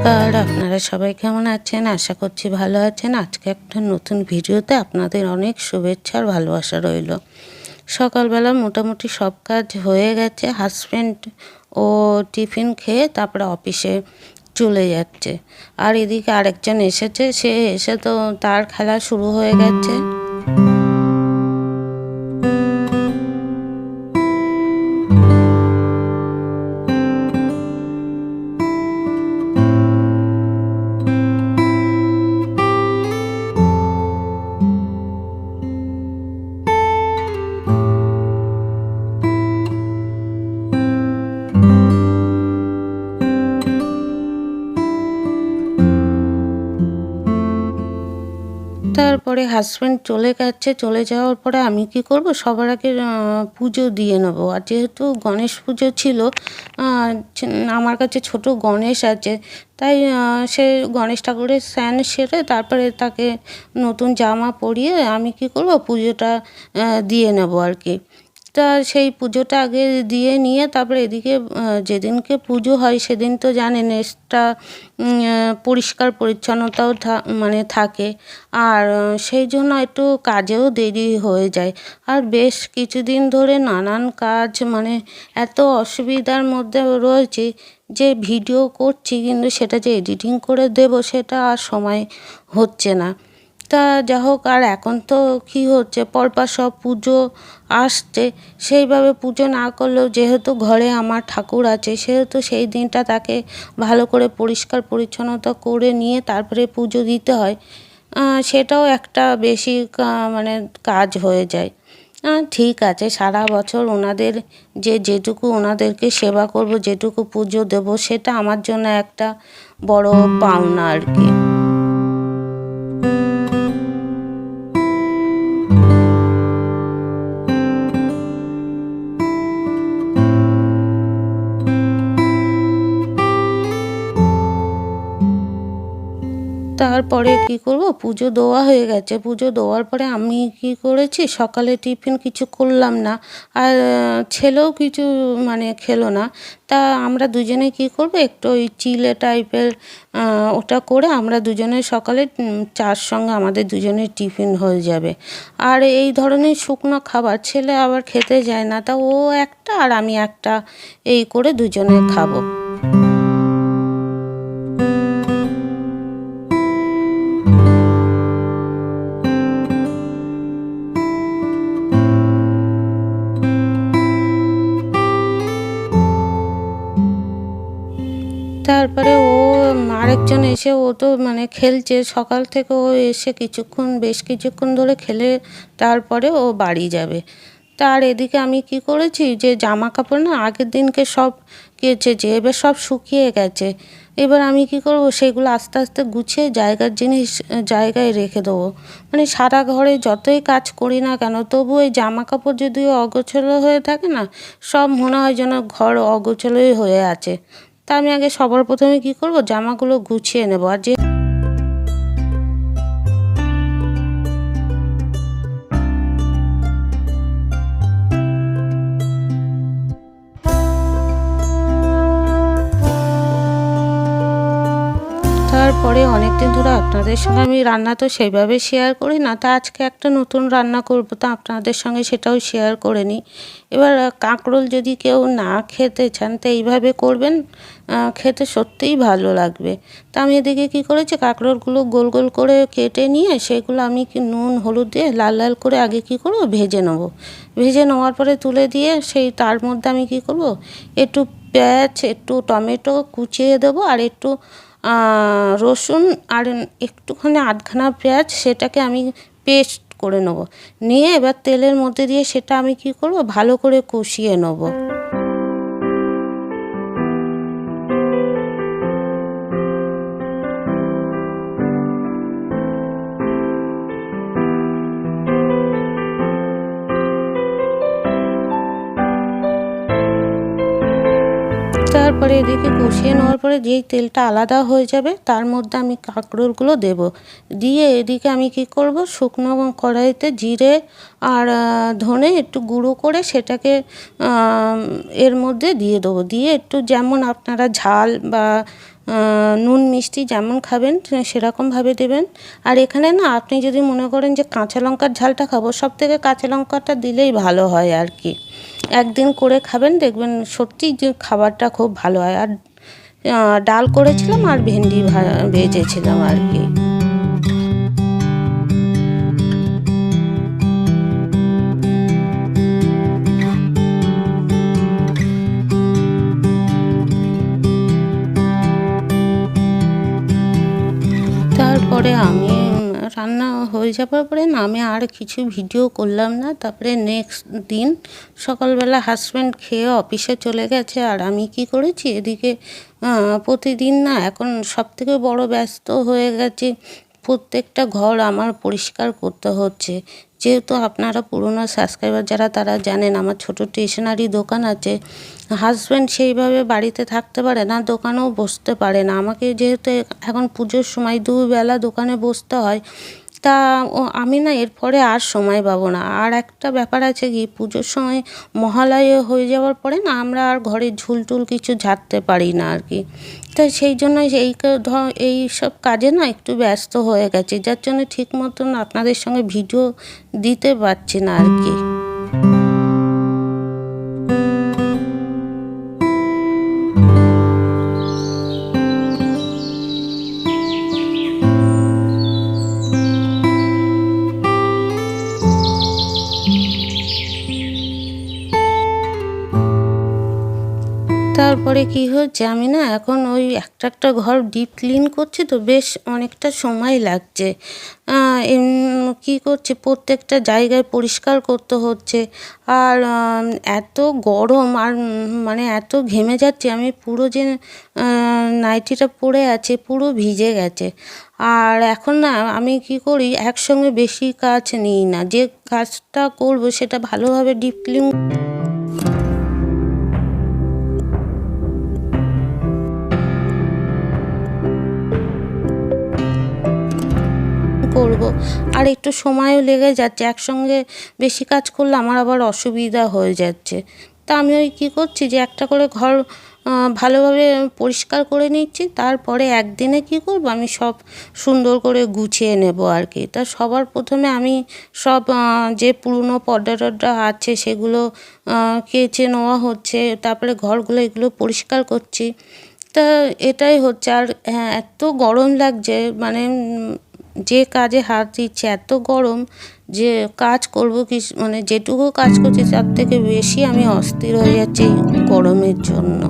নমস্কার, আপনারা সবাই কেমন আছেন? আশা করছি ভালো আছেন। আজকে একটা নতুন ভিডিওতে আপনাদের অনেক শুভেচ্ছা আর ভালোবাসা রইল। সকালবেলা মোটামুটি সব কাজ হয়ে গেছে। হাজব্যান্ড ও টিফিন খেয়ে তারপরে অফিসে চলে যাচ্ছে। আর এদিকে আরেকজন এসেছে, সে এসে তো তার খেলা শুরু হয়ে গেছে। তারপরে হাজব্যান্ড চলে গেছে, চলে যাওয়ার পরে আমি কি করব, সবার আগে পুজো দিয়ে নেব। আর যেহেতু গণেশ পুজো ছিল, আমার কাছে ছোট গণেশ আছে, তাই সে গণেশ ঠাকুরের স্নান সেরে তারপরে তাকে নতুন জামা পরিয়ে আমি কি করব, পুজোটা দিয়ে নেব আর কি। তা সেই পুজোটা আগে দিয়ে নিয়ে তারপরে এদিকে যেদিনকে পুজো হয় সেদিন তো জানেন এক্সট্রা পরিষ্কার পরিচ্ছন্নতাও মানে থাকে। আর সেই জন্য একটু কাজেও দেরি হয়ে যায়। আর বেশ কিছুদিন ধরে নানান কাজ, মানে এত অসুবিধার মধ্যে রয়েছি যে ভিডিও করছি, কিন্তু সেটা যে এডিটিং করে দেব সেটা আর সময় হচ্ছে না। তা যা হোক, আর এখন তো কী হচ্ছে, পরপর সব পুজো আসছে, সেইভাবে পুজো না করলেও যেহেতু ঘরে আমার ঠাকুর আছে, সেহেতু সেই দিনটা তাকে ভালো করে পরিষ্কার পরিচ্ছন্নতা করে নিয়ে তারপরে পুজো দিতে হয়। সেটাও একটা বেশি মানে কাজ হয়ে যায়। ঠিক আছে, সারা বছর ওনাদের যেটুকু ওনাদেরকে সেবা করব, যেটুকু পুজো দেব, সেটা আমার জন্য একটা বড় পাওনা আর কি। তারপরে কি করব, পুজো দেওয়া হয়ে গেছে। পুজো দেওয়ার পরে আমি কি করেছি, সকালে টিফিন কিছু করলাম না, আর ছেলেও কিছু মানে খেলো না। তা আমরা দুজনে কি করব, একটু ওই চিলে টাইপের ওটা করে আমরা দুজনে সকালে চার সঙ্গে আমাদের দুজনের টিফিন হয়ে যাবে। আর এই ধরনের শুকনো খাবার ছেলে আবার খেতে যায় না, তা ও একটা আর আমি একটা, এই করে দুজনে খাবো। তারপরে আরেকজন এসে, ও তো মানে খেলছে সকাল থেকে, ও এসে বেশ কিছুক্ষণ ধরে খেলে তারপরে ও বাড়ি যাবে। তার এদিকে আমি কি করেছি, যে জামা কাপড় না আগের দিনকে সব কেচেছি, এবার সব শুকিয়ে গেছে। এবার আমি কি করব, সেগুলো আস্তে আস্তে গুছিয়ে জায়গার জিনিস জায়গায় রেখে দেবো। মানে সারা ঘরে যতই কাজ করি না কেন, তবু ওই জামা কাপড় যদিও অগোছালো হয়ে থাকে না, সব মনে হয় যেন ঘর অগোছালোই হয়ে আছে। তা আমি আগে সবার প্রথমে কি করব, জামাগুলো গুছিয়ে নেব। আর তারপরে অনেকদিন ধরে আপনাদের সঙ্গে আমি রান্না তো সেইভাবে শেয়ার করি না, তা আজকে একটা নতুন রান্না করব, তো আপনাদের সঙ্গে সেটাও শেয়ার করে নিই। এবার কাঁকরোল যদি কেউ না খেতে চান, তো এইভাবে করবেন, খেতে সত্যিই ভালো লাগবে। তা আমি এদিকে কী করেছি, কাঁকরোলগুলো গোল গোল করে কেটে নিয়ে সেগুলো আমি নুন হলুদ দিয়ে লাল লাল করে আগে কী করব, ভেজে নেব। ভেজে নেওয়ার পরে তুলে দিয়ে তার মধ্যে আমি কী করব, একটু পেঁয়াজ, একটু টমেটো কুচিয়ে দেবো, আর একটু রসুন, আর একটুখানি আধখানা পেঁয়াজ, সেটাকে আমি পেস্ট করে নেব। নিয়ে এবার তেলের মধ্যে দিয়ে সেটা আমি কি করব, ভালো করে কষিয়ে নেব। তারপরে এদিকে কষিয়ে নেওয়ার পরে যেই তেলটা আলাদা হয়ে যাবে, তার মধ্যে আমি কাঁকরোলগুলো দেব। দিয়ে এদিকে আমি কি করব, শুকনো কড়াইতে জিরে আর ধনে একটু গুঁড়ো করে সেটাকে এর মধ্যে দিয়ে দেবো। দিয়ে একটু যেমন আপনারা ঝাল বা নুন মিষ্টি যেমন খাবেন সেরকমভাবে দেবেন। আর এখানে না আপনি যদি মনে করেন যে কাঁচা লঙ্কার ঝালটা খাবো, সবথেকে কাঁচা লঙ্কাটা দিলেই ভালো হয় আর কি। একদিন করে খাবেন, দেখবেন সত্যিই যে খাবারটা খুব ভালো হয়। আর ডাল করেছিলাম আর ভেন্ডি ভেজেছিলাম আর কি। তারপরে আমি রান্না হয়ে যাবার পরে না আমি আর কিছু ভিডিও করলাম না। তারপরে নেক্সট দিন সকালবেলা হাজব্যান্ড খেয়ে অফিসে চলে গেছে, আর আমি কি করেছি এদিকে প্রতিদিন না এখন সবথেকে বড় ব্যস্ত হয়ে গেছি, প্রত্যেকটা ঘর আমার পরিষ্কার করতে হচ্ছে। যেহেতু আপনারা পুরনো সাবস্ক্রাইবার যারা তারা জানেন আমার ছোট স্টেশনারি দোকান আছে। হাজব্যান্ড সেইভাবে বাড়িতে থাকতে পারে না, দোকানেও বসতে পারে না। আমাকে যেহেতু এখন পুজোর সময় দুবেলা দোকানে বসতে হয়, তা আমি না এরপরে আর সময় পাবো না। আর একটা ব্যাপার আছে কি, পুজোর সময় মহালয়া হয়ে যাওয়ার পরে না আমরা আর ঘরে ঝুলটুল কিছু ঝাড়তে পারি না আর কি। তাই সেই জন্য এই সব কাজে না একটু ব্যস্ত হয়ে গেছি, যার জন্য ঠিক মতন আপনাদের সঙ্গে ভিডিও দিতে পারছি না আর কি। তারপরে কি হচ্ছে, আমি না এখন ওই একটা একটা ঘর ডিপ ক্লিন করছি, তো বেশ অনেকটা সময় লাগছে। কি করছি, প্রত্যেকটা জায়গায় পরিষ্কার করতে হচ্ছে। আর এত গরম, আর মানে এত ঘেমে যাচ্ছি আমি, পুরো যে নাইটিটা পরে আছে পুরো ভিজে গেছে। আর এখন না আমি কি করি, একসঙ্গে বেশি কাজ নিই না, যে কাজটা করব সেটা ভালোভাবে ডিপ ক্লিন করব। আর একটু সময়ও লেগে যাচ্ছে, একসঙ্গে বেশি কাজ করলে আমার আবার অসুবিধা হয়ে যাচ্ছে। তা আমি ওই কী করছি যে একটা করে ঘর ভালোভাবে পরিষ্কার করে নিচ্ছি, তারপরে একদিনে কি করব আমি সব সুন্দর করে গুছিয়ে নেব আর কি। তা সবার প্রথমে আমি সব যে পুরনো পর্দা টর্দা আছে সেগুলো কেচে নেওয়া হচ্ছে, তারপরে ঘরগুলো এগুলো পরিষ্কার করছি। তা এটাই হচ্ছে। আর হ্যাঁ, এত গরম লাগছে, মানে যে কাজে হাত দিচ্ছে এত গরম যে কাজ করব কি, মানে যেটুকু কাজ করছি তার থেকে বেশি আমি অস্থির হয়ে যাচ্ছি এই গরমের জন্য।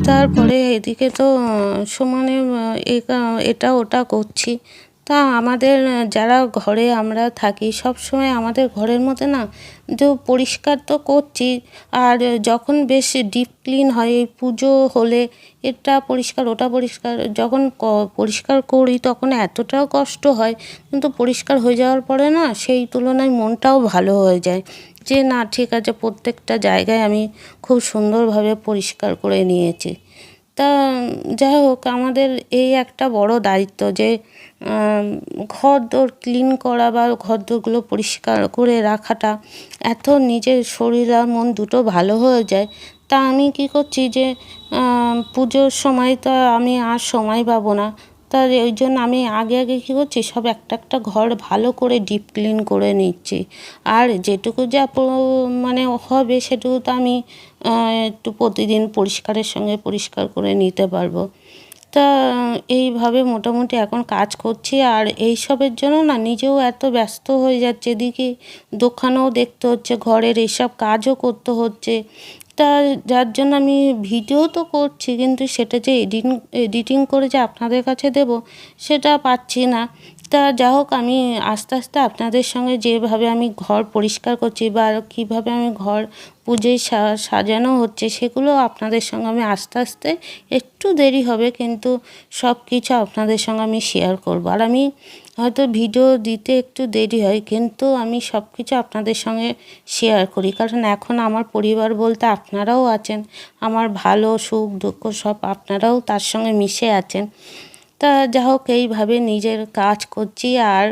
তারপরে এদিকে তো সমানে এটা ওটা করছি। তা আমাদের যারা ঘরে আমরা থাকি সবসময় আমাদের ঘরের মধ্যে না তো পরিষ্কার তো করছি। আর যখন বেশ ডিপ ক্লিন হয়, এই পুজো হলে এটা পরিষ্কার ওটা পরিষ্কার, যখন পরিষ্কার করি তখন এতটাও কষ্ট হয়, কিন্তু পরিষ্কার হয়ে যাওয়ার পরে না সেই তুলনায় মনটাও ভালো হয়ে যায় যে না ঠিক আছে, প্রত্যেকটা জায়গায় আমি খুব সুন্দরভাবে পরিষ্কার করে নিয়েছি। তা যাই হোক, আমাদের এই একটা বড় দায়িত্ব যে ঘরদোর ক্লিন করা বা ঘরদোরগুলো পরিষ্কার করে রাখাটা, এত নিজের শরীর আর মন দুটো ভালো হয়ে যায়। তা আমি কী করছি যে পুজোর সময় তো আমি আর সময় পাবো না, তা ওই জন্য আমি আগে আগে কী করছি, সব একটা একটা ঘর ভালো করে ডিপ ক্লিন করে নিচ্ছি। আর যেটুকু যা মানে হবে সেটুকু তো আমি একটু প্রতিদিন পরিষ্কারের সঙ্গে পরিষ্কার করে নিতে পারবো। তা এইভাবে মোটামুটি এখন কাজ করছি। আর এইসবের জন্য না নিজেও এত ব্যস্ত হয়ে যাচ্ছে, এদিকে দোকানেও দেখতে হচ্ছে, ঘরের এইসব কাজও করতে হচ্ছে। তা যার জন্য আমি ভিডিও তো করছি, কিন্তু সেটা যে এডিটিং করে যে আপনাদের কাছে দেব সেটা পাচ্ছি না। তা যা হোক, আমি আস্তে আস্তে আপনাদের সঙ্গে যেভাবে আমি ঘর পরিষ্কার করছি বা কীভাবে আমি ঘর পুজোয় সাজানো হচ্ছে, সেগুলো আপনাদের সঙ্গে আমি আস্তে আস্তে, একটু দেরি হবে কিন্তু সব কিছু আপনাদের সঙ্গে আমি শেয়ার করব। আর আমি হয়তো ভিডিও দিতে একটু দেরি হয়, কিন্তু আমি সব কিছু আপনাদের সঙ্গে শেয়ার করি, কারণ এখন আমার পরিবার বলতে আপনারাও আছেন। আমার ভালো সুখ দুঃখ সব আপনারাও তার সঙ্গে মিশে আছেন। তা যা হোক, এইভাবে নিজের কাজ করছি আর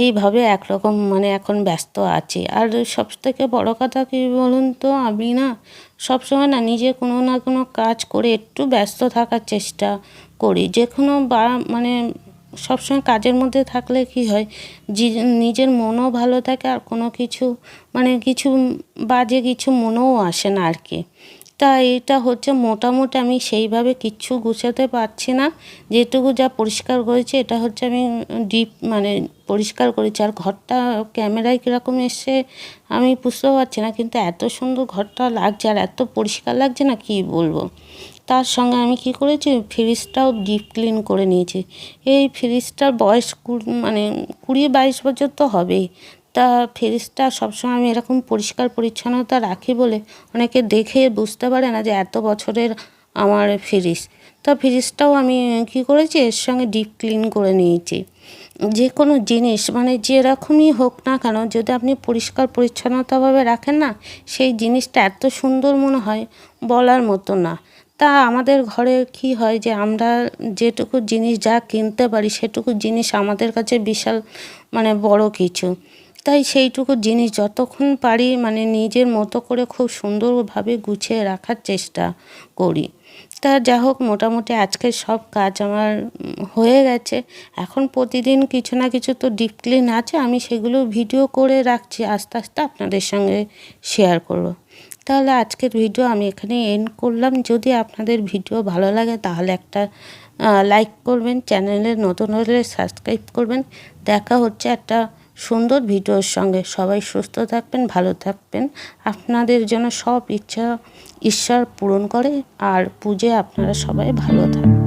এইভাবে একরকম এখন ব্যস্ত আছি। আর সবথেকে বড় কথা কী বলুন তো, আমি না সবসময় না নিজে কোনো না কোনো কাজ করে একটু ব্যস্ত থাকার চেষ্টা করি। যে কোনো সবসময় কাজের মধ্যে থাকলে কি হয়, নিজের মনও ভালো থাকে আর কোনো কিছু কিছু বাজে কিছু মনেও আসে না আর কি। তা এটা হচ্ছে মোটামুটি আমি সেইভাবে কিচ্ছু গুছাতে পারছি না। যেটুকু যা পরিষ্কার করেছি এটা হচ্ছে আমি ডিপ পরিষ্কার করেছি। আর ঘরটা ক্যামেরায় কীরকম এসছে আমি বুঝতেও পারছি না, কিন্তু এত সুন্দর ঘরটা লাগছে আর এত পরিষ্কার লাগছে না কি বলবো। তার সঙ্গে আমি কি করেছি, ফ্রিজটাও ডিপ ক্লিন করে নিয়েছি। এই ফ্রিজটার বয়স 20-22 বছর তো হবেই। তা ফ্রিজটা সবসময় আমি এরকম পরিষ্কার পরিচ্ছন্নতা রাখি বলে অনেকে দেখে বুঝতে পারে না যে এত বছরের আমার ফ্রিজ। তা ফ্রিজটাও আমি কি করেছি, এর সঙ্গে ডিপ ক্লিন করে নিয়েছি। যে কোনো জিনিস যেরকমই হোক না কেন, যদি আপনি পরিষ্কার পরিচ্ছন্নতাভাবে রাখেন না, সেই জিনিসটা এত সুন্দর মনে হয় বলার মতো না। তা আমাদের ঘরে কি হয় যে আমরা যেটুকু জিনিস যা কিনতে পারি সেটুকু জিনিস আমাদের কাছে বিশাল বড় কিছু। তাই সেইটুকু জিনিস যতক্ষণ পারি নিজের মতো করে খুব সুন্দরভাবে গুছিয়ে রাখার চেষ্টা করি। তা যা হোক, মোটামুটি আজকের সব কাজ আমার হয়ে গেছে। এখন প্রতিদিন কিছু না কিছু তো ডিপ ক্লিন আছে, আমি সেগুলো ভিডিও করে রাখছি, আস্তে আস্তে আপনাদের সঙ্গে শেয়ার করব। তাহলে আজকের ভিডিও আমি এখানে এন্ড করলাম। যদি আপনাদের ভিডিও ভালো লাগে তাহলে একটা লাইক করবেন, চ্যানেলে নতুন হলে সাবস্ক্রাইব করবেন। দেখা হচ্ছে একটা সুন্দর ভিডিওর সঙ্গে। সবাই সুস্থ থাকবেন, ভালো থাকবেন। আপনাদের জন্য সব ইচ্ছা ঈশ্বর পূরণ করে। আর পুজোয় আপনারা সবাই ভালো থাকবেন।